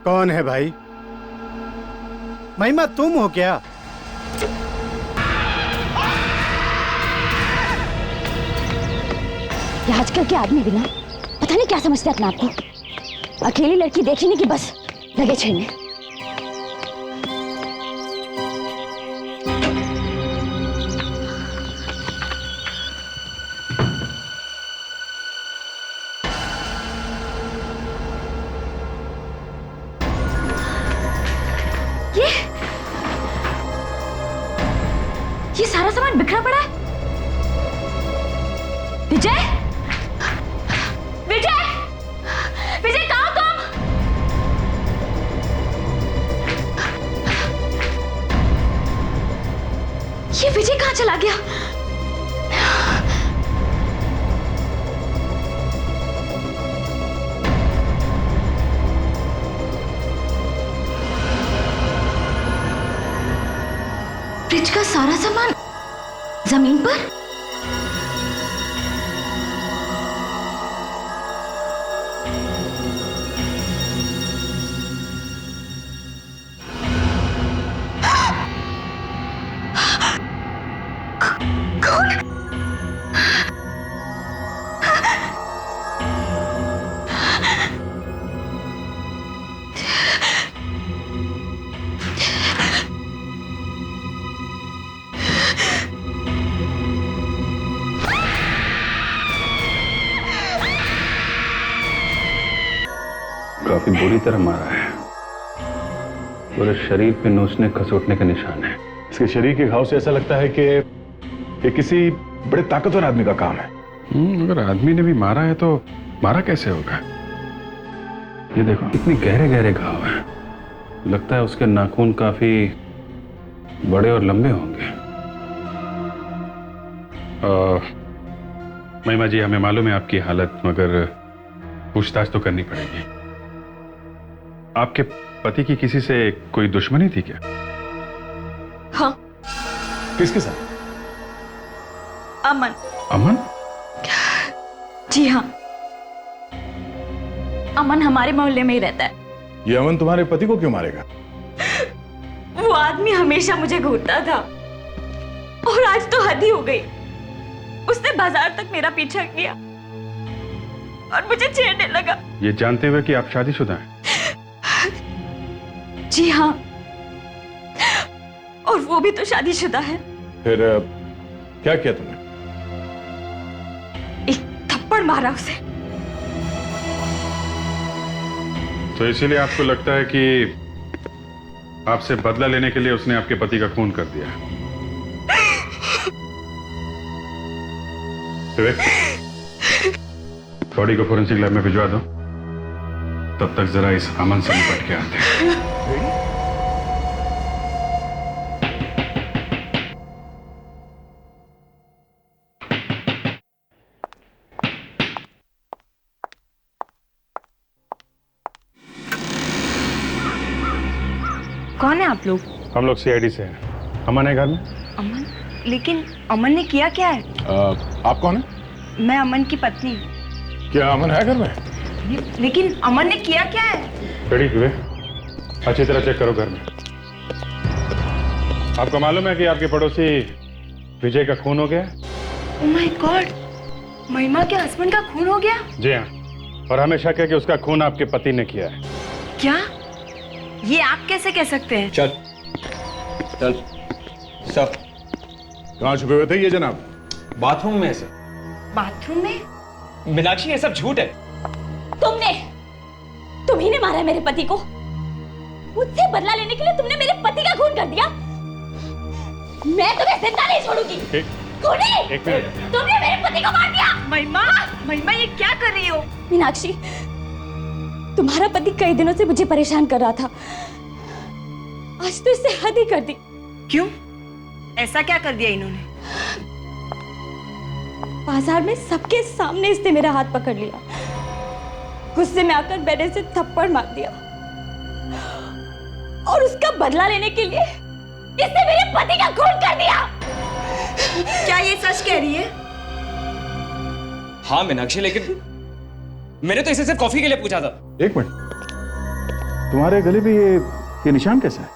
कौन है भाई? महिमा तुम हो क्या? ये आजकल के आदमी भी ना पता नहीं क्या समझते अपने आप को। अकेली लड़की देखी नहीं कि बस लगे छेड़ने। ये सारा सामान बिखरा पड़ा है। विजय, विजय, विजय कहाँ तुम? ये विजय कहाँ चला गया? फ्रिज का सारा सामान जमीन पर? काफी बुरी तरह मारा है। पूरे शरीर पे नोचने खसोटने के निशान है। इसके शरीर के घाव से ऐसा लगता है कि ये किसी बड़े ताकतवर आदमी का काम है। अगर आदमी ने भी मारा है तो मारा कैसे होगा? ये देखो कितने गहरे गहरे घाव हैं। लगता है उसके नाखून काफी बड़े और लंबे होंगे। महिमा जी, हमें मालूम है आपकी हालत, मगर पूछताछ तो करनी पड़ेगी। आपके पति की किसी से कोई दुश्मनी थी क्या? हाँ। किसके साथ? अमन। अमन? जी हाँ, अमन हमारे मोहल्ले में ही रहता है। ये अमन तुम्हारे पति को क्यों मारेगा? वो आदमी हमेशा मुझे घूरता था और आज तो हद ही हो गई। उसने बाजार तक मेरा पीछा किया और मुझे छेड़ने लगा। ये जानते हुए कि आप शादीशुदा हैं? जी हाँ, और वो भी तो शादीशुदा है। फिर क्या किया तुमने? एक थप्पड़ मारा उसे। तो इसीलिए आपको लगता है कि आपसे बदला लेने के लिए उसने आपके पति का खून कर दिया? बॉडी को फोरेंसिक लैब में भिजवा दो। तब तक जरा इस अमन से निपट के आते हैं। कौन है आप लोग? हम लोग सीआईडी से हैं। अमन है घर में? अमन? लेकिन अमन ने किया क्या है? आप कौन है? मैं अमन की पत्नी। क्या अमन है घर में? लेकिन अमन ने किया क्या है? रेडी हुए? अच्छी तरह चेक करो घर में। आपको मालूम है कि आपके पड़ोसी विजय का खून हो गया? ओह माय गॉड, महिमा के हस्बैंड का खून हो गया? जी हाँ, और हमें शक है कि उसका खून आपके पति ने किया है। क्या? ये आप कैसे कह सकते हैं? चल चल सब। कहाँ छुपे हुए थे ये जनाब? बाथरूम में से। बाथरूम में? मीनाक्षी ये सब झूठ है। तुम्ही ने मारा है मेरे पति को। मुझसे बदला लेने के लिए तुमने मेरे पति का खून कर दिया। मैं तुम्हें जिंदा नहीं छोड़ूंगी। खूनी! तुमने मेरे पति को मार दिया। महिमा, महिमा ये क्या कर रही हो? मीनाक्षी, तुम्हारा पति कई दिनों से मुझे परेशान कर रहा था। आज तो इससे हद ही कर दी। क्यों? ऐसा क्या कर दिया इन्होंने? बाजार में सबके सामने इसने मेरा हाथ पकड़ लिया। गुस्से में आकर मैंने इसे थप्पड़ मार दिया और उसका बदला लेने के लिए इसने मेरे पति का खून कर दिया। क्या ये सच कह रही है? हाँ मीनाक्षी, लेकिन मैंने तो इसे सिर्फ कॉफी के लिए पूछा था। एक मिनट, तुम्हारे गले पे ये निशान कैसा है?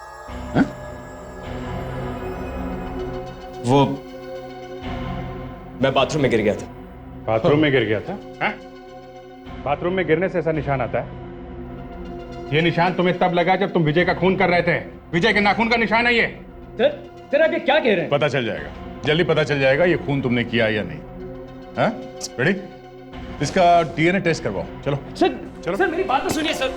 वो मैं बाथरूम में गिर गया था। बाथरूम में गिर गया था? हाँ? बाथरूम में गिरने से ऐसा निशान आता है? ये निशान तुम्हें तब लगा जब तुम विजय का खून कर रहे थे। विजय के नाखून का निशान है ये। सर आप ये क्या कह रहे हैं? पता चल जाएगा, जल्दी पता चल जाएगा ये खून तुमने किया या नहीं। हाँ? रेडी? इसका डीएनए टेस्ट करवाओ। चलो सर चलो। सर मेरी बात तो सुनिए सर।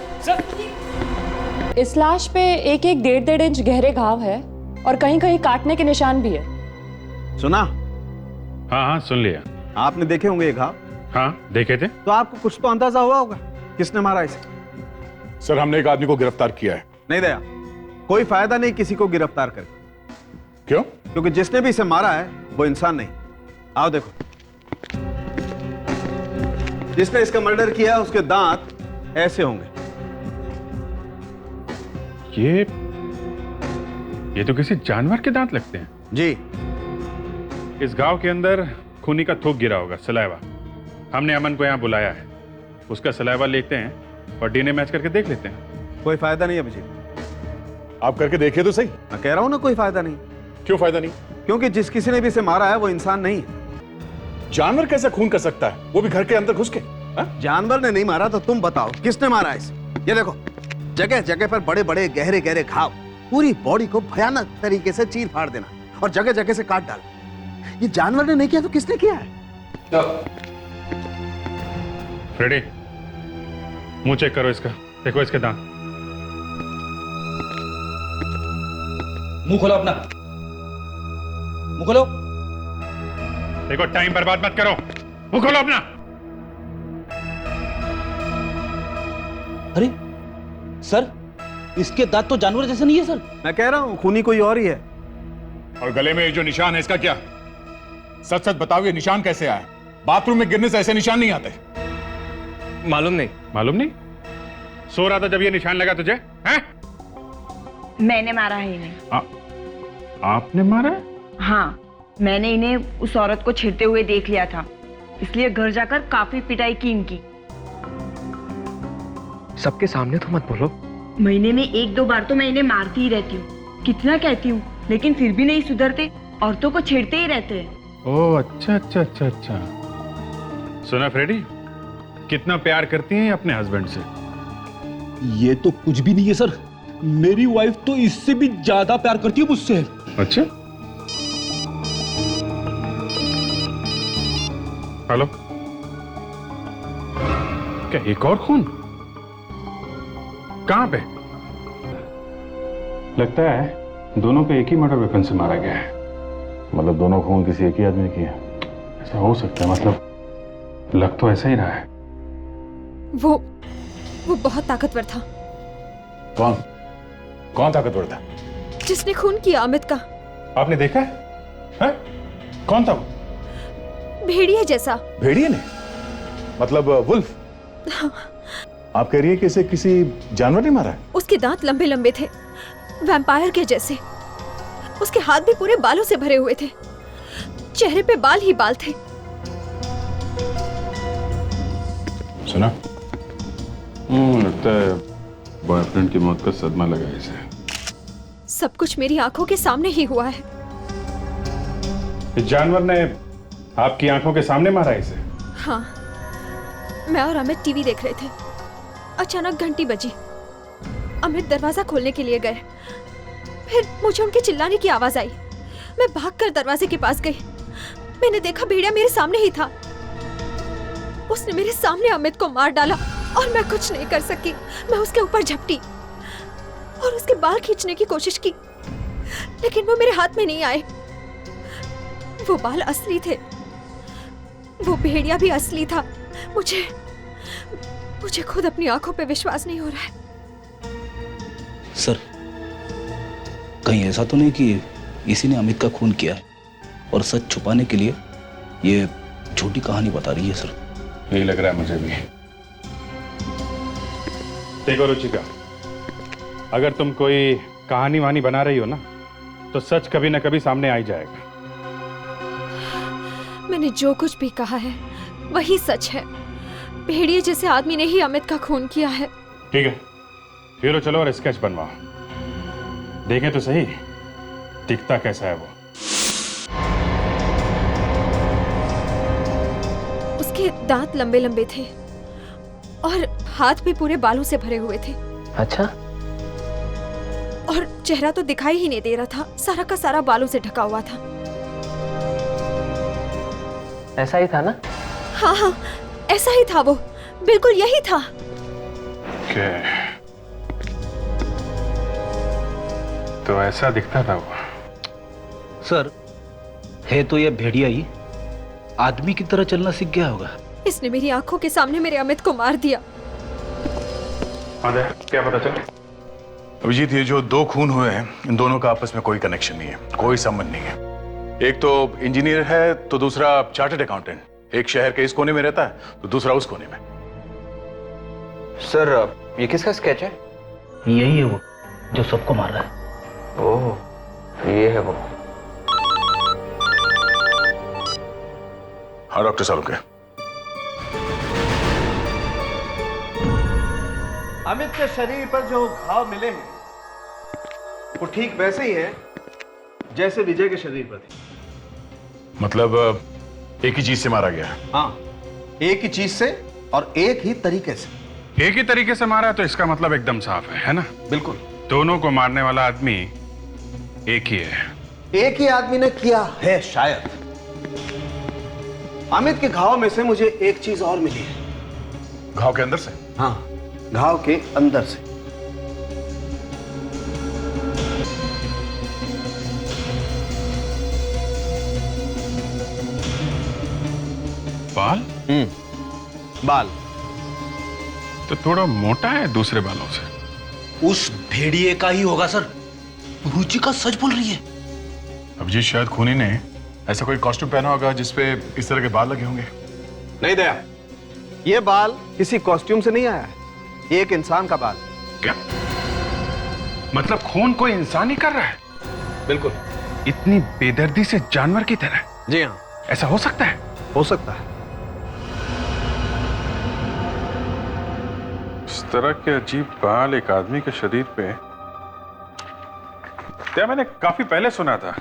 इस लाश पे एक एक 1.5 इंच गहरे घाव है और कहीं कहीं काटने के निशान भी है। सुना? हाँ हाँ सुन लिया। आपने देखे होंगे ये घाव? हाँ देखे थे। तो आपको कुछ तो अंदाजा हुआ होगा किसने मारा इसे? सर हमने एक आदमी को गिरफ्तार किया है। नहीं दया, कोई फायदा नहीं किसी को गिरफ्तार करके। क्यों? क्योंकि जिसने भी इसे मारा है वो इंसान नहीं। आओ देखो, जिसने इसका मर्डर किया उसके दांत ऐसे होंगे। ये तो किसी जानवर के दांत लगते हैं। जी। इस गांव के अंदर खूनी का थूक गिरा होगा, सलाइवा। हमने अमन को यहाँ बुलाया है, उसका सलाइवा लेते हैं और डीएनए मैच करके देख लेते हैं। कोई फायदा नहीं अभिजीत। आप करके देखिए तो सही। मैं कह रहा हूं ना कोई फायदा नहीं। क्यों फायदा नहीं? क्योंकि जिस किसी ने भी इसे मारा है वो इंसान नहीं है। जानवर कैसे खून कर सकता है, वो भी घर के अंदर घुस के? हाँ? जानवर ने नहीं मारा तो तुम बताओ किसने मारा है इसे? ये देखो, जगह जगह पर बड़े बड़े गहरे गहरे घाव, पूरी बॉडी को भयानक तरीके से चीर फाड़ देना और जगह जगह से काट डालना। ये जानवर ने नहीं किया तो किसने किया है? फ्रेडी, मुंह चेक करो इसका, देखो इसके दांत। मुंह खोलो अपना, मुंह खोलो। देखो टाइम बर्बाद मत करो, मुंह खोलो अपना। अरे सर, इसके दांत तो जानवर जैसे नहीं है सर। मैं कह रहा हूं खूनी कोई और ही है। और गले में ये जो निशान है इसका क्या? सच सच बताओ, ये निशान कैसे आया? बाथरूम में गिरने से ऐसे निशान नहीं आते। मालूम नहीं। मालूम नहीं? सो रहा था जब ये निशान लगा तुझे? हैं? मैंने मारा है इन्हें। आपने मारा? हाँ, मैंने इन्हें उस औरत को छेड़ते हुए देख लिया था, इसलिए घर जाकर काफी पिटाई की इनकी। सबके सामने तो मत बोलो। महीने में 1-2 बार तो मैं इन्हें मारती ही रहती हूँ। कितना कहती हूँ, लेकिन फिर भी नहीं सुधरते, औरतों को छेड़ते ही रहते हैं। ओह अच्छा अच्छा अच्छा अच्छा। सुना फ्रेडी, कितना प्यार करती हैं अपने हस्बैंड से? ये तो कुछ भी नहीं है सर, मेरी वाइफ तो इससे भी ज्यादा प्यार करती है मुझसे। अच्छा, हेलो, क्या एक और खून? कहां पे? लगता है दोनों पे एक ही मर्डर वेपन से मारा गया है। मतलब दोनों खून किसी एक ही आदमी ने किए? ऐसा हो सकता है, मतलब लग तो ऐसा ही रहा है। वो बहुत ताकतवर था। कौन? कौन ताकतवर था? जिसने खून किया अमित का। आपने देखा है? हैं? कौन था वो? भेड़िया जैसा। भेड़िए ने? मतलब वुल्फ? आप कह रही है कि इसे किसी जानवर ने मारा है? उसके दांत लंबे लंबे थे, वैम्पायर के जैसे। उसके हाथ भी पूरे बालों से भरे हुए थे, चेहरे पे बाल ही बाल थे। सुना? लगता है बॉयफ्रेंड की मौत का सदमा लगा इसे। सब कुछ मेरी आंखों के सामने ही हुआ है। इस जानवर ने आपकी आंखों के सामने मारा इसे? हाँ, मैं और अमित टीवी देख रहे थे। अचानक घंटी बजी। अमित दरवाजा खोलने के लिए गए, फिर मुझे उनके चिल्लाने की आवाज आई। मैं भागकर दरवाजे के पास गई। मैंने देखा भेड़िया मेरे सामने ही था। उसने मेरे सामने अमित को मार डाला और मैं कुछ नहीं कर सकी। मैं उसके ऊपर झपटी और उसके बाल खींचने की कोशिश की, लेकिन वो मेरे हाथ में नहीं आए। वो बाल असली थे, वो भेड़िया भी असली था। मुझे खुद अपनी आंखों पे विश्वास नहीं हो रहा है। सर, कहीं ऐसा तो नहीं कि इसी ने अमित का खून किया है और सच छुपाने के लिए ये झूठी कहानी बता रही है? सर यही लग रहा है मुझे भी। देखो रुचिका, अगर तुम कोई कहानी वानी बना रही हो ना, तो सच कभी ना कभी सामने आ ही जाएगा। मैंने जो कुछ भी कहा है वही सच है। भेड़िए जैसे आदमी ने ही अमित का खून किया है। ठीक है, ब्यूरो चलो और स्केच बनवाओ, देखें तो सही दिखता कैसा है वो। उसके दांत लंबे लंबे थे और हाथ भी पूरे बालों से भरे हुए थे। अच्छा, और चेहरा तो दिखाई ही नहीं दे रहा था, सारा का सारा बालों से ढका हुआ था। ऐसा ही था ना? हाँ हाँ, ऐसा ही था वो, बिल्कुल यही था। के तो ऐसा दिखता था वो। सर, है तो ये भेड़िया ही आदमी की तरह चलना सीख गया होगा। इसने मेरी आंखों के सामने मेरे अमित को मार दिया। क्या पता चला? अभिजीत, ये जो दो खून हुए हैं, इन दोनों का आपस में कोई कनेक्शन नहीं है, कोई संबंध नहीं है। एक तो इंजीनियर है तो दूसरा चार्टर्ड अकाउंटेंट। एक शहर के इस कोने में रहता है तो दूसरा उस कोने में। सर, ये किसका स्केच है? यही है वो जो सबको मार रहा है। ओह, ये है वो। हाँ डॉक्टर सालुंके। अमित के शरीर पर जो घाव मिले हैं वो ठीक वैसे ही है जैसे विजय के शरीर पर थे। मतलब एक ही चीज से मारा गया है? हाँ, एक ही चीज से और एक ही तरीके से। एक ही तरीके से मारा है तो इसका मतलब एकदम साफ है ना? बिल्कुल। दोनों को मारने वाला आदमी एक ही है। एक ही आदमी ने किया है शायद। अमित के घाव में से मुझे एक चीज और मिली है। घाव के अंदर से? हाँ, घाव के अंदर से। बाल? बाल तो थोड़ा मोटा है दूसरे बालों से। उस भेड़िए का ही होगा सर। रुचिका सच बोल रही है। अभिजीत, शायद खूनी ने ऐसा कोई कॉस्ट्यूम पहना होगा जिसपे इस तरह के बाल लगे होंगे। नहीं दया, ये बाल किसी कॉस्ट्यूम से नहीं आया है, ये एक इंसान का बाल। क्या मतलब खून कोई इंसान ही कर रहा है? बिल्कुल। इतनी बेदर्दी से जानवर की तरह? जी हाँ, ऐसा हो सकता है? हो सकता है। इस तरह के अजीब बाल एक आदमी के शरीर पे, क्या मैंने काफी पहले सुना था।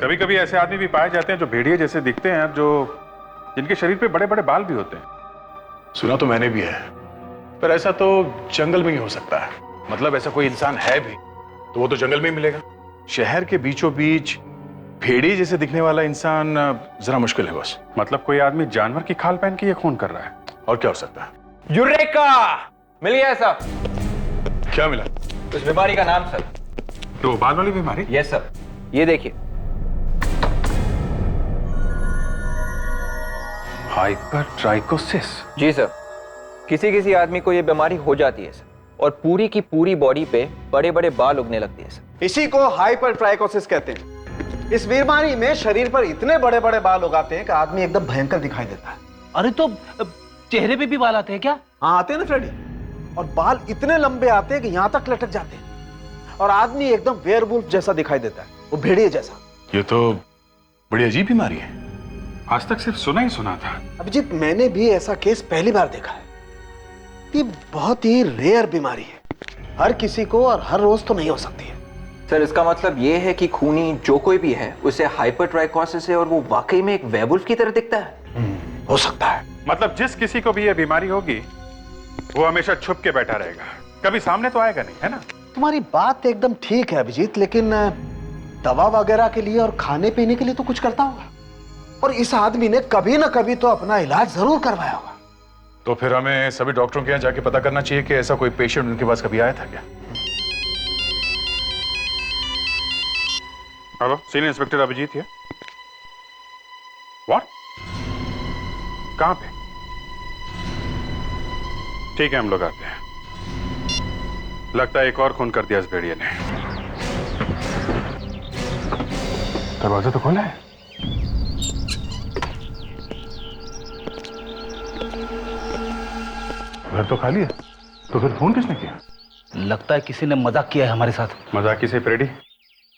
कभी कभी ऐसे आदमी भी पाए जाते हैं जो भेड़िए जैसे दिखते हैं, जो जिनके शरीर पे बड़े बड़े बाल भी होते हैं। सुना तो मैंने भी है, पर ऐसा तो जंगल में ही हो सकता है। मतलब ऐसा कोई इंसान है भी तो वो तो जंगल में ही मिलेगा। शहर के बीचों बीच भेड़िए जैसे दिखने वाला इंसान जरा मुश्किल है बस। मतलब कोई आदमी जानवर की खाल पहन के ये खून कर रहा है? और क्या हो सकता है? यूरेका! मिल गया सर। क्या मिला? उस बीमारी का नाम सर। तो बाल वाली बीमारी? यस सर, ये देखिए। हाइपरट्राइकोसिस? जी सर, किसी किसी आदमी को ये बीमारी हो जाती है सर, और पूरी की पूरी बॉडी पे बड़े बड़े बाल उगने लगते हैं सर। इसी को हाइपरट्राइकोसिस कहते हैं। इस बीमारी में शरीर पर इतने बड़े बड़े बाल उगाते हैं कि आदमी एकदम भयंकर दिखाई देता है। अरे तो चेहरे पे भी बाल आते हैं क्या? हाँ, आते हैं ना फ्रेडी। और बाल इतने लंबे आते हैं कि यहां तक लटक जाते हैं और आदमी एकदम वेयरवुल्फ जैसा दिखाई देता है, वो भेड़िए जैसा। ये तो बड़ी अजीब बीमारी है। आज तक सिर्फ सुना ही सुना था। अभिजीत, मैंने भी ऐसा केस पहली बार देखा है। ये बहुत ही रेयर बीमारी है, हर किसी को और हर रोज तो नहीं हो सकती है। सर, इसका मतलब ये है कि खूनी जो कोई भी है उसे हाइपरट्राइकोसिस है और वो वाकई में एक वेयरवुल्फ की तरह दिखता है। हो सकता है। मतलब जिस किसी को भी ये बीमारी होगी वो हमेशा छुप के बैठा रहेगा, कभी सामने तो आएगा नहीं, है ना? तुम्हारी बात एकदम ठीक है अभिजीत, लेकिन दवा वगैरह के लिए और खाने पीने के लिए तो कुछ करता होगा। और इस आदमी ने कभी ना कभी तो अपना इलाज जरूर करवाया होगा। तो फिर हमें सभी डॉक्टरों के यहाँ जाके पता करना चाहिए कि ऐसा कोई पेशेंट उनके पास कभी आया था क्या। हेलो, सीनियर इंस्पेक्टर अभिजीत है। व्हाट? कहां पे? ठीक है, हम लोग आते हैं। लगता है एक और खून कर दिया इस भेड़िए ने। दरवाजा तो खोला है। घर तो खाली है, तो फिर फोन किसने किया? लगता है किसी ने मजाक किया है हमारे साथ। मजाक से फ्रेडी,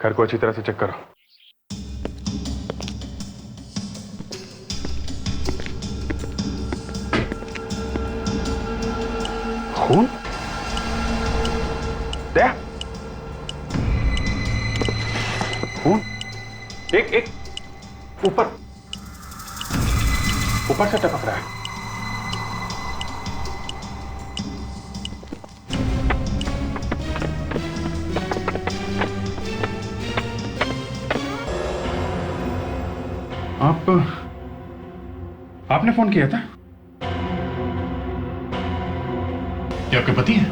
घर को अच्छी तरह से चेक करो। खून? दया, खून एक ऊपर से टपक रहा है। आपने फोन किया था? क्या आपके पति हैं?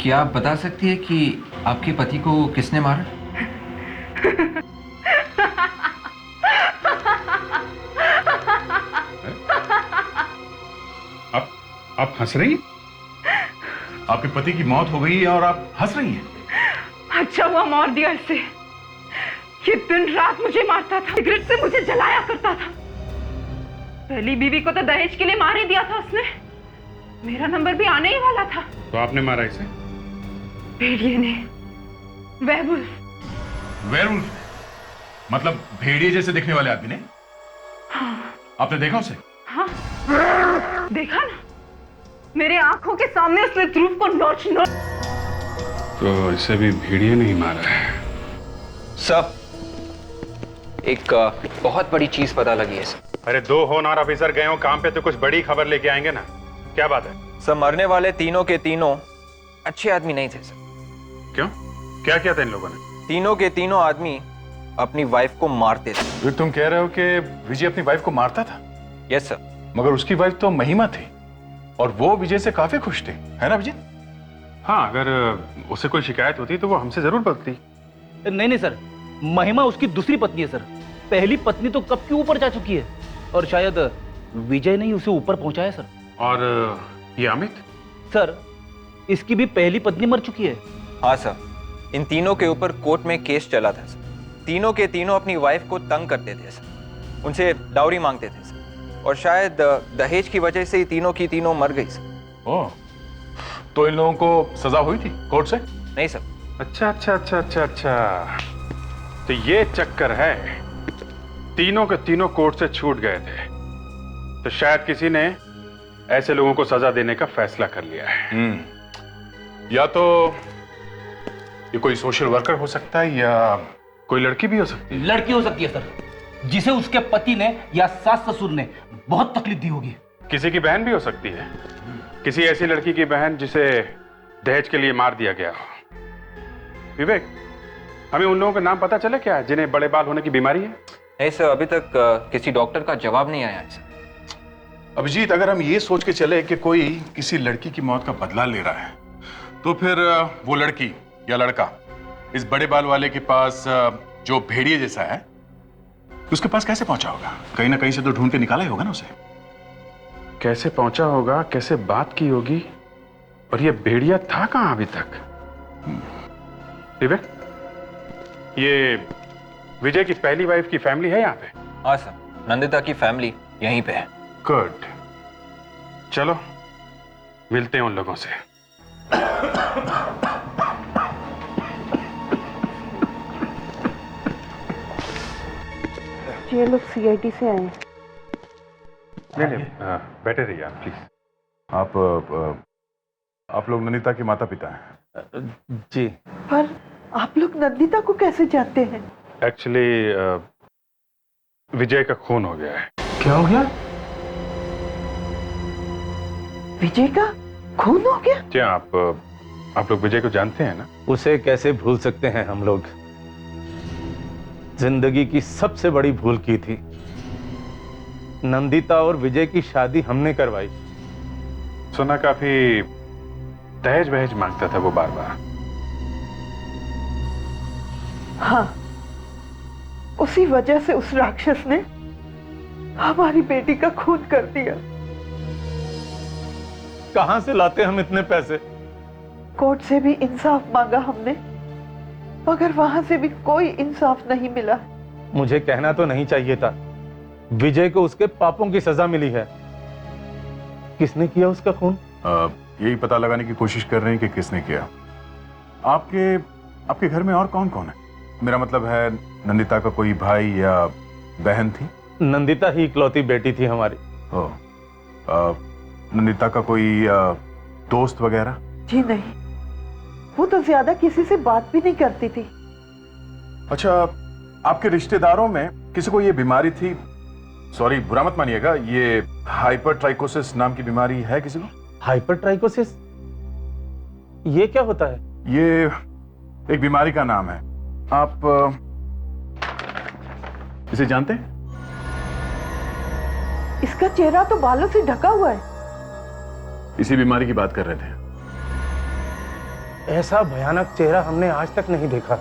क्या आप बता सकती है कि आपके पति को किसने मारा? आप हंस रही हैं? आपके पति की मौत हो गई है और आप हंस रही हैं? अच्छा हुआ मार दिया इसे। ये दिन रात मुझे मारता था, सिगरेट से मुझे जलाया करता था। पहली बीवी को तो दहेज के लिए मार ही दिया था उसने। मेरा नंबर भी आने ही वाला था। तो आपने मारा इसे? भेड़िए ने, वेयरवुल्फ। वेयरवुल्फ मतलब भेड़िए जैसे दिखने वाले आदमी ने? हाँ। आपने देखा उसे? हाँ, देखा ना, मेरे आंखों के सामने उसने ध्रुव को नोच तो इसे भी भेड़िए नहीं मारा है। सर, एक बहुत बड़ी चीज पता लगी है सर। अरे 2 होनहार ऑफिसर गए हो काम पे तो कुछ बड़ी खबर लेके आएंगे ना। क्या बात है? सर, मरने वाले तीनों के तीनों अच्छे आदमी नहीं थे सर। क्यों? क्या किया था इन लोगों ने? तीनों के तीनों आदमी अपनी वाइफ को मारते थे। फिर तुम कह रहे हो कि विजय अपनी वाइफ को मारता था? Yes sir. मगर उसकी वाइफ तो महिमा थी और वो विजय से काफी खुश थे, है ना विजय? हाँ, अगर उसे कोई शिकायत होती तो वो हमसे जरूर बोलती। नहीं सर, महिमा उसकी दूसरी पत्नी है सर। पहली पत्नी तो कब की ऊपर जा चुकी है और शायद विजय ने ही उसे ऊपर पहुंचाया सर। और ये अमित? सर, इसकी भी पहली पत्नी मर चुकी है। हाँ सर, इन तीनों के ऊपर कोर्ट में केस चला था सर। तीनों के तीनों अपनी वाइफ को तंग करते थे सर, उनसे डाउरी मांगते थे सर, और शायद दहेज की वजह से ही तीनों की तीनों मर गई सर। ओह, तो इन लोगों को सजा हुई थी कोर्ट से? नहीं सर। अच्छा। तो ये चक्कर है। तीनों के तीनों कोर्ट से छूट गए थे तो शायद किसी ने ऐसे लोगों को सजा देने का फैसला कर लिया है। या तो ये कोई सोशल वर्कर हो सकता है या कोई लड़की भी हो सकती है। लड़की हो सकती है सर, जिसे उसके पति ने या सास ससुर ने बहुत तकलीफ दी होगी। किसी की बहन भी हो सकती है, किसी ऐसी लड़की की बहन जिसे दहेज के लिए मार दिया गया हो। विवेक, हमें उन लोगों का नाम पता चला क्या जिन्हें बड़े बाल होने की बीमारी है? नहीं सर, अभी तक किसी डॉक्टर का जवाब नहीं आया है सर। अभिजीत, अगर हम ये सोच के चले कि कोई किसी लड़की की मौत का बदला ले रहा है तो फिर वो लड़की या लड़का इस बड़े बाल वाले के पास जो भेड़िए जैसा है उसके पास कैसे पहुंचा होगा? कहीं ना कहीं से तो ढूंढ के निकाला ही होगा ना उसे। कैसे पहुंचा होगा, कैसे बात की होगी, और ये भेड़िया था कहां अभी तक? विवेक, ये विजय की पहली वाइफ की फैमिली है यहाँ पे? हाँ सर, नंदिता की फैमिली यहीं पे है। गुड, चलो मिलते हैं उन लोगों से। ये लोग सीआईडी से आए हैं। नहीं, बैठे रहिए आप प्लीज। आप लोग नंदिता के माता पिता हैं? जी। पर आप लोग नंदिता को कैसे जानते हैं? एक्चुअली विजय का खून हो गया है। क्या हो गया? विजय का खून हो गया? क्या आप लोग विजय को जानते हैं ना? उसे कैसे भूल सकते हैं हम लोग? जिंदगी की सबसे बड़ी भूल की थी। नंदिता और विजय की शादी हमने करवाई। सुना काफी दहेज वहेज मांगता था वो बार बार। हाँ, उसी वजह से उस राक्षस ने हमारी बेटी का खून कर दिया। कहां से लाते हम इतने पैसे? कोर्ट से भी इंसाफ मांगा हमने, मगर वहां से भी कोई इंसाफ नहीं मिला। मुझे कहना तो नहीं चाहिए था। विजय को उसके पापों की सजा मिली है। किसने किया उसका खून? यही पता लगाने की कोशिश कर रहे हैं कि किसने किया। आपके घर में और कौन कौन है? मेरा मतलब है नंदिता का कोई भाई या बहन थी? नंदिता ही इकलौती बेटी थी हमारी। नंदिता का कोई दोस्त वगैरह? जी नहीं, वो तो ज्यादा किसी से बात भी नहीं करती थी। अच्छा, आपके रिश्तेदारों में किसी को ये बीमारी थी? सॉरी, बुरा मत मानिएगा, ये हाइपरट्राइकोसिस नाम की बीमारी है किसी को? हाइपरट्राइकोसिस, ये क्या होता है? ये एक बीमारी का नाम है। आप इसे जानते हैं? इसका चेहरा तो बालों से ढका हुआ है। इसी बीमारी की बात कर रहे थे। ऐसा भयानक चेहरा हमने आज तक नहीं देखा।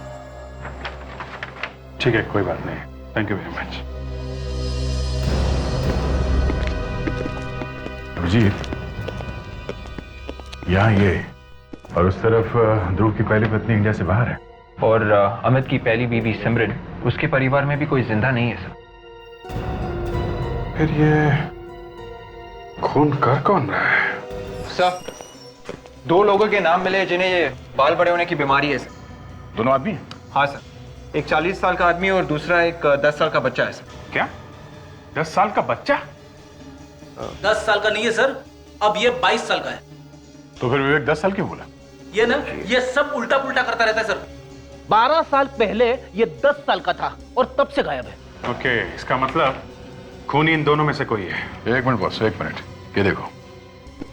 ठीक है, कोई बात नहीं, thank you very much. Abhijit, यहाँ ये, और उस तरफ ध्रुव की पहली पत्नी इंडिया से बाहर है। और अमित की पहली बीवी सिमरन, उसके परिवार में भी कोई जिंदा नहीं है सर। फिर ये खून कर कौन रहा है? सर, 2 लोगों के नाम मिले जिन्हें ये बाल बड़े होने की बीमारी है सर। दोनों आदमी हैं? हाँ सर, एक 40 साल का आदमी और दूसरा एक 10 साल का बच्चा है सर। क्या 10 साल का बच्चा? 10 साल का नहीं है सर, अब ये 22 साल का है। तो फिर विवेक 10 साल क्यों बोला? ये ना, ये सब उल्टा पुल्टा करता रहता है सर। 12 साल पहले ये 10 साल का था और तब से गायब है। ओके, इसका मतलब खूनी इन दोनों में से कोई है। एक मिनट बॉस, एक मिनट। ये देखो,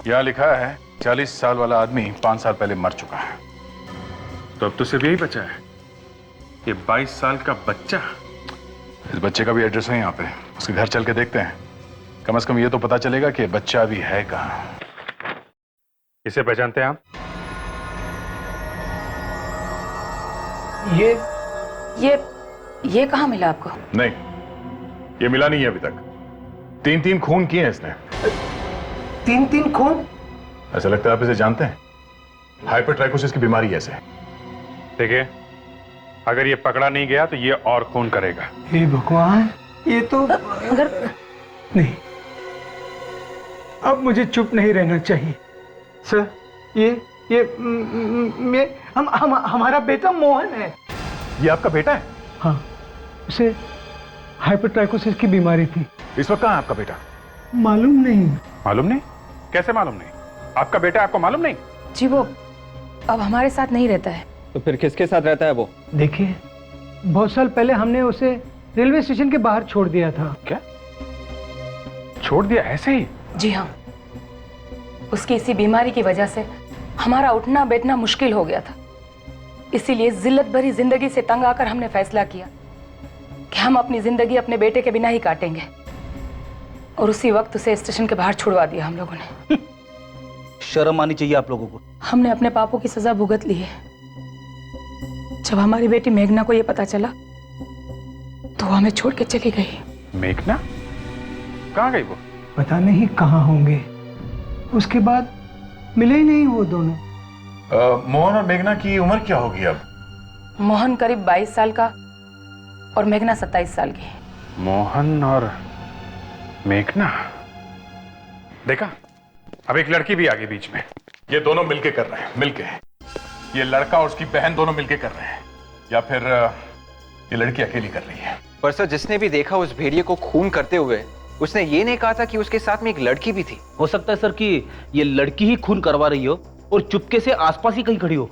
यहाँ लिखा है 40 साल वाला आदमी 5 साल पहले मर चुका है। तो अब तो सिर्फ यही बचा है, ये 22 साल का बच्चा। इस बच्चे का भी एड्रेस है यहाँ पे, उसके घर चल के देखते हैं। कम से कम ये तो पता चलेगा कि बच्चा अभी है कहाँ। इसे पहचानते हैं आप? ये कहाँ मिला आपको? नहीं, ये मिला नहीं है अभी तक। 3 खून किए हैं इसने। 3 खून? ऐसा लगता है आप इसे जानते हैं। हाइपरट्राइकोसिस की बीमारी ऐसे है। देखिए, अगर ये पकड़ा नहीं गया तो ये और खून करेगा। हे भगवान, ये तो अगर नहीं, अब मुझे चुप नहीं रहना चाहिए। सर, हमारा बेटा मोहन है। ये आपका बेटा है? हाँ, उसे हाइपरट्राइकोसिस की बीमारी थी। इस वक्त कहाँ है आपका बेटा? मालूम नहीं। मालूम नहीं? कैसे मालूम नहीं? आपका बेटा आपको मालूम नहीं? जी, वो अब हमारे साथ नहीं रहता है। तो फिर किसके साथ रहता है वो? देखिए, बहुत साल पहले हमने उसे रेलवे स्टेशन के बाहर छोड़ दिया था। क्या छोड़ दिया ऐसे ही? जी हाँ, उसकी इसी बीमारी की वजह से हमारा उठना बैठना मुश्किल हो गया था। इसीलिए जिल्लत भरी जिंदगी से तंग आकर हमने फैसला किया कि हम अपनी जिंदगी अपने बेटे के बिना ही काटेंगे। और उसी वक्त उसे स्टेशन के बाहर छुड़वा दिया हम लोगों ने। शर्म आनी चाहिए आप लोगों को। हमने अपने पापों की सजा भुगत ली है। जब हमारी बेटी मेघना को यह पता चला तो वो हमें छोड़ के चली गई। मेघना कहाँ गई वो? पता नहीं कहाँ होंगे। उसके बाद मिले ही नहीं वो दोनों। मोहन और मेघना की उम्र क्या होगी अब? मोहन करीब 22 साल का और मेघना 27 साल की। मोहन और मेघना, देखा, अब एक लड़की भी आ गई बीच में। ये दोनों मिलके कर रहे हैं, मिलके। ये लड़का और उसकी बहन दोनों मिलके कर रहे हैं, या फिर ये लड़की अकेली कर रही है। पर सर, जिसने भी देखा उस भेड़िए को खून करते हुए, उसने ये नहीं कहा था कि उसके साथ में एक लड़की भी थी। हो सकता है सर कि ये लड़की ही खून करवा रही हो और चुपके से आसपास ही कहीं खड़ी हो।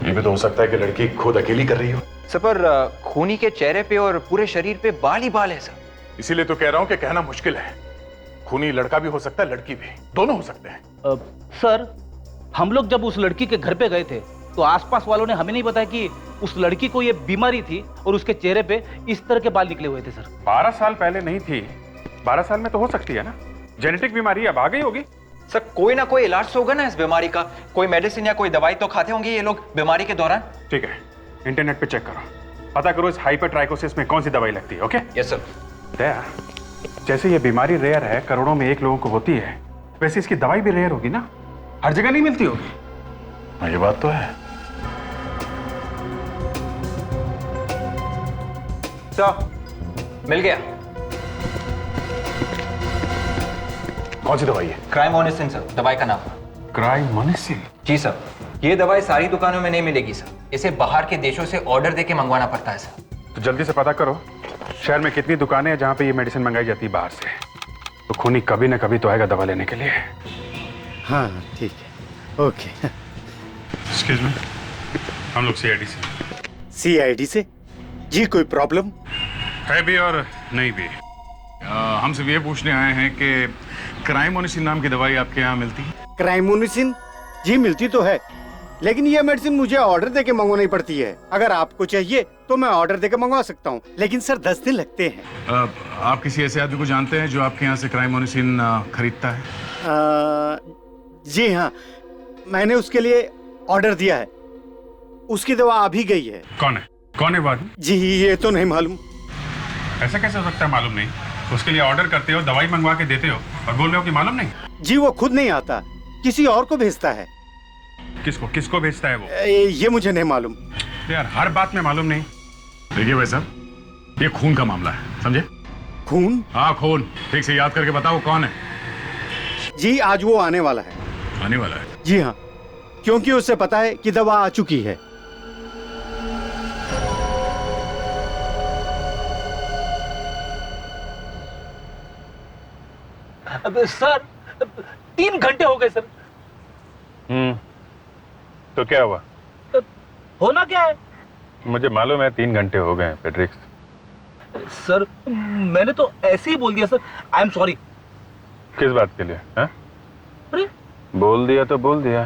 ये भी तो हो सकता है कि लड़की खुद अकेली कर रही हो। सर, पर खूनी के चेहरे पे और पूरे शरीर पे बाल ही बाल है सर। इसीलिए तो कह रहा हूं कि कहना मुश्किल है। खूनी लड़का भी हो सकता है, लड़की भी, दोनों हो सकते हैं। सर, हम लोग जब उस लड़की के घर पे गए थे तो आसपास वालों ने हमें नहीं बताया कि उस लड़की को ये बीमारी थी और उसके चेहरे पे इस तरह के बाल निकले हुए थे। सर, 12 साल पहले नहीं थी, 12 साल में तो हो सकती है ना। जेनेटिक बीमारी अब आ गई होगी। सर, कोई ना कोई इलाज तो होगा ना इस बीमारी का। कोई मेडिसिन या कोई दवाई तो खाते होंगे ये लोग बीमारी के दौरान। ठीक है, इंटरनेट पे चेक करो, पता करो इस हाइपरट्राइकोसिस में कौन सी दवाई लगती है। ओके? Yes sir. दया, जैसे ये बीमारी रेयर है, करोड़ों में 1 लोगों को होती है, वैसे इसकी दवाई भी रेयर होगी ना, हर जगह नहीं मिलती होगी। हाँ, ये बात तो है। सर, मिल गया। कौन सी दवाई है? क्राइमोनिसिन सर, दवाई का नाम। क्राइमोनिसिन? जी सर, ये दवाई सारी दुकानों में नहीं मिलेगी सर। इसे बाहर के देशों से ऑर्डर देके मंगवाना पड़ता है सर। तो जल्दी से पता करो शहर में कितनी दुकानें हैं जहां पे ये मेडिसिन मंगाई जाती है बाहर से। तो खूनी कभी ना कभी तो आएगा दवा लेने के लिए। हाँ ठीक है, ओके। एक्सक्यूज मी, हम लोग सीआईडी से। सीआईडी से? जी कोई प्रॉब्लम? है भी और नहीं भी। हम सिर्फ ये पूछने आए हैं कि क्राइमोनिसिन नाम की दवाई आपके यहाँ मिलती है? क्राइमोनिसिन? जी मिलती तो है, लेकिन ये मेडिसिन मुझे ऑर्डर देके मंगवानी पड़ती है। अगर आपको चाहिए तो मैं ऑर्डर देके मंगवा सकता हूँ, लेकिन सर 10 दिन लगते हैं। आप किसी ऐसे आदमी को जानते हैं जो आपके यहाँ से क्राइमोनिसिन खरीदता है? जी हाँ, मैंने उसके लिए ऑर्डर दिया है। उसकी दवा आ भी गई है। कौन है? कौन है वो आदमी? जी ये तो नहीं मालूम। ऐसा कैसे हो सकता है मालूम नहीं? उसके लिए ऑर्डर करते हो, दवाई मंगवा के देते हो और बोल रहे हो कि मालूम नहीं? जी वो खुद नहीं आता, किसी और को भेजता है। किसको किसको भेजता है वो? ये मुझे नहीं मालूम। यार हर बात में मालूम नहीं। देखिए भाई साहब, ये खून का मामला है, समझे? खून? हाँ खून। ठीक से याद करके बताओ कौन है? जी आज वो आने वाला है। आने वाला है? जी हाँ, क्योंकि उसे पता है कि दवा आ चुकी है। सर 3 घंटे हो गए सर। तो क्या हुआ? होना क्या है? मुझे मालूम है 3 घंटे हो गए पेट्रिक्स। सर मैंने तो ऐसे ही बोल दिया सर। I am sorry. किस बात के लिए? हाँ? अरे बोल दिया तो बोल दिया।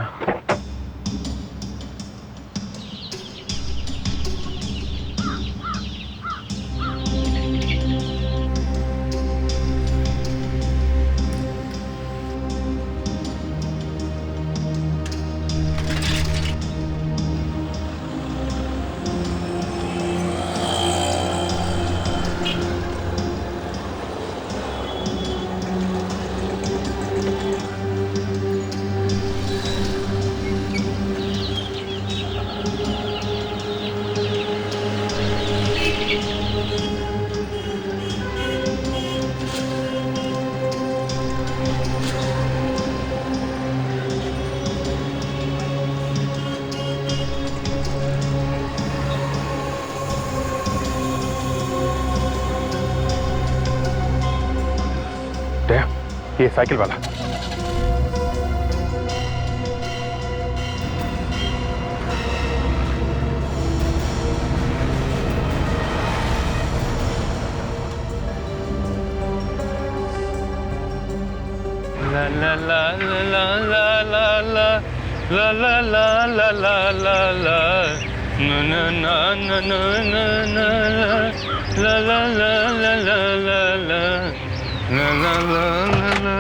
ये साइकिल वाला। ला ला ला ला ला ला ला ला ला ला ला ला ला ला ना ना ना ना ना ना ला ला ला ला ला ला ला ला ला ला ला ला।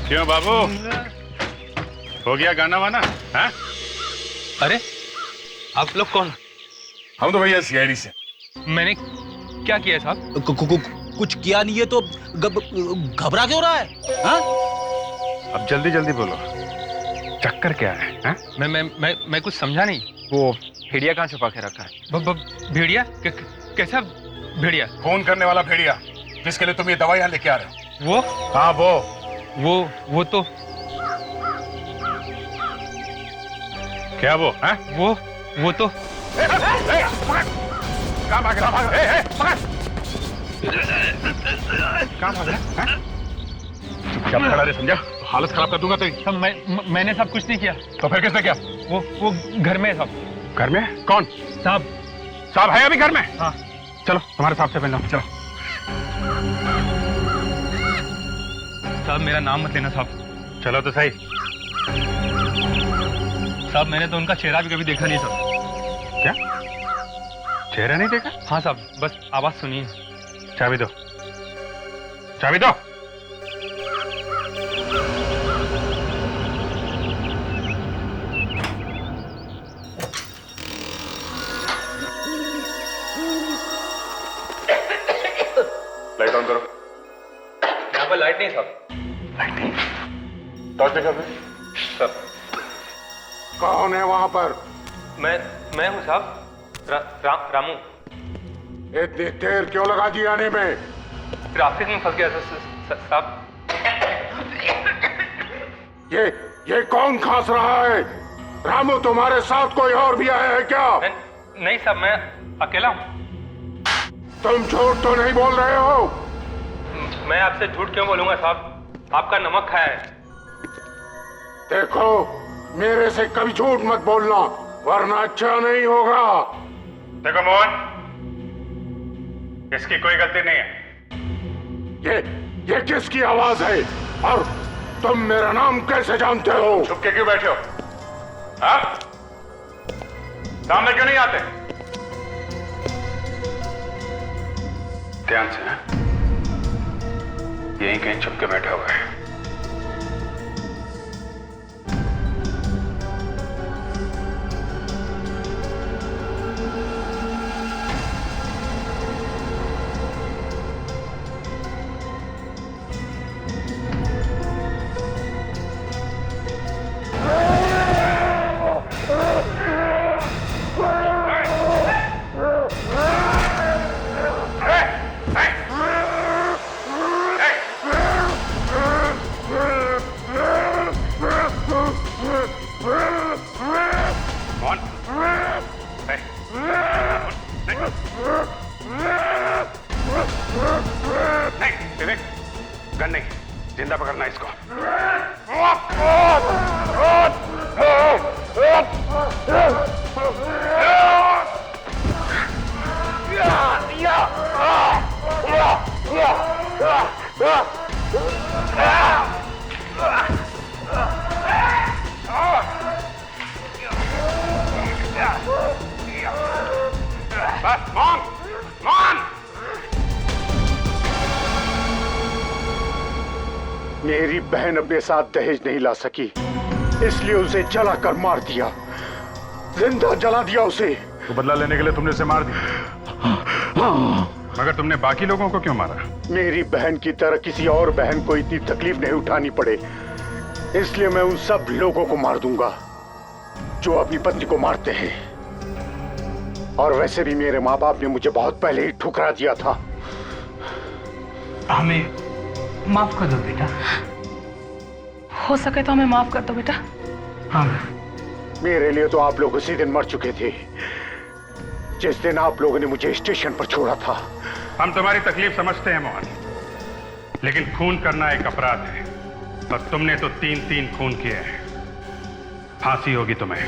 क्यों बाबू, हो गया गाना वाना? हाँ? अरे आप लोग कौन? हम तो भैया सीआईडी से। मैंने क्या किया साहब? कुछ किया नहीं है तो घबरा क्यों रहा है? हाँ? अब जल्दी जल्दी बोलो, चक्कर क्या है? हाँ? मैं कुछ समझा नहीं। वो भेड़िया कहाँ छुपा के रखा है? भेड़िया? कैसा भेड़िया? खून करने वाला भेड़िया जिसके लिए तुम ये दवाई यहाँ लेके आ रहे हो। वो? हाँ वो तो क्या वो? हाँ? वो तो कहाँ भाग रहा? कहाँ भाग रहा? चुपचाप खड़ा रहे, समझा? हालत खराब कर दूंगा तेरी। मैंने सब कुछ नहीं किया। तो फिर किसने किया? वो घर में है साहब। घर में? कौन? साहब है अभी घर में? हाँ। चलो तुम्हारे साहब से मिलना। चलो साहब, मेरा नाम मत लेना साहब। चलो तो सही। साहब मैंने तो उनका चेहरा भी कभी देखा नहीं साहब। क्या चेहरा नहीं देखा? हाँ साहब, बस आवाज सुनिए। चाबी दो, चाबी दो। लाइट ऑन करो। यहाँ पर लाइट नहीं साहब। लाइट नहीं? टॉर्च देखा फिर? सर कौन है वहां पर? मैं हूँ साहब, रामू। इतनी देर क्यों लगा दी आने में? ट्रैफिक में फंस गया साहब। ये कौन खांस रहा है? रामू, तुम्हारे साथ कोई और भी आया है क्या? नहीं साहब, मैं अकेला हूँ। तुम झूठ तो नहीं बोल रहे हो? मैं आपसे झूठ क्यों बोलूंगा साहब? आपका नमक खाया है। देखो, मेरे से कभी झूठ मत बोलना, वरना अच्छा नहीं होगा। देखो मोहन, इसकी कोई गलती नहीं है। ये किसकी आवाज है और तुम मेरा नाम कैसे जानते हो? छुप के क्यों बैठे हो? हाँ? सामने क्यों नहीं आते? ध्यान से, यहीं कहीं छुप के बैठा हुआ है। गन नहीं, जिंदा पकड़ना इसको। बस मान, मान। मेरी बहन अपने साथ दहेज नहीं ला सकी, इसलिए उसे जलाकर मार दिया, जिंदा जला दिया उसे। तो बदला लेने के लिए तुमने उसे मार दिया, मगर तुमने बाकी लोगों को क्यों मारा? मेरी बहन की तरह किसी और बहन को इतनी तकलीफ नहीं उठानी पड़े, इसलिए मैं उन सब लोगों को मार दूंगा जो अपनी पत्नी को मारते हैं। और वैसे भी मेरे माँ बाप ने मुझे बहुत पहले ही ठुकरा दिया था। हमें माफ कर दो बेटा, हो सके तो हमें माफ कर दो बेटा। हाँ, मेरे लिए तो आप लोग उसी दिन मर चुके थे जिस दिन आप लोगों ने मुझे स्टेशन पर छोड़ा था। हम तुम्हारी तकलीफ समझते हैं मोहन, लेकिन खून करना एक अपराध है और तुमने तो 3-3 खून किए हैं। फांसी होगी तुम्हें।